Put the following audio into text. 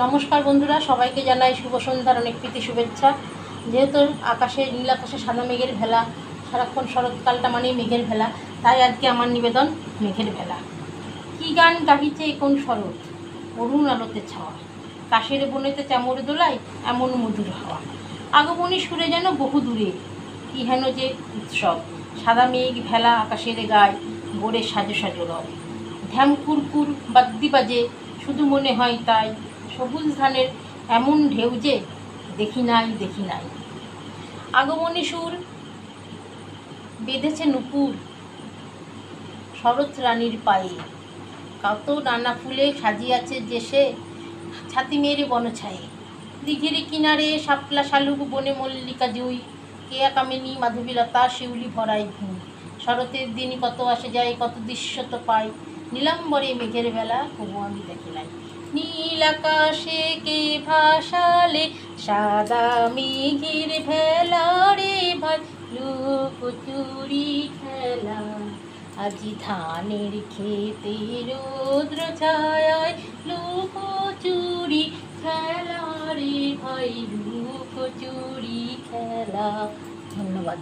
নমস্কার বন্ধুরা, সবাইকে জানাই শুভ সন্ধ্যার অনেক প্রীতি শুভেচ্ছা। যেহেতু আকাশে নীল আকাশে সাদা মেঘের ভেলা, সারাক্ষণ শরৎকালটা মানেই মেঘের ভেলা, তাই আজকে আমার নিবেদন মেঘের ভেলা। কী গান গাহিছে কোন শরৎ, অরুণ আলোতে ছাওয়া, কাশের বনেতে চামর দোলায় এমন মধুর হাওয়া, আগমনী সুরে যেন বহু দূরে, কি হেন যে উৎসব, সাদা মেঘ ভেলা আকাশের গায়, গোড়ে সাজো সাজো রব, ধ্যাম কুরকুর বাদ্যি বাজে, শুধু মনে হয় তাই, সবুজ ধানের এমন ঢেউ যে দেখি নাই দেখি নাই, আগমনী সুর বেঁধেছে নুপুর শরৎ রানীর পায়ে, কত নানা ফুলে সাজিয়াছে যে সে ছাতি মেরে বনছায়ে, দিঘির কিনারে শাপলা শালুক বনে মল্লিকা জুই, কেয়া কামিনী মাধবীলতা শিউলি ভরাই ভূমি, শরতের দিন কত আসে যায় কত দৃশ্য তো পাই, নীলাম্বরে মেঘের বেলা তবু আমি দেখি নাই, নীল আকাশে কে ভাসালে সাদা মেঘের ভেলা রে ভাই, লুকোচুরি খেলা আজি ধানের খেতে রৌদ্র ছায়ায়, লুকোচুরি খেলা রে ভাই, লুকোচুরি খেলা। ধন্যবাদ।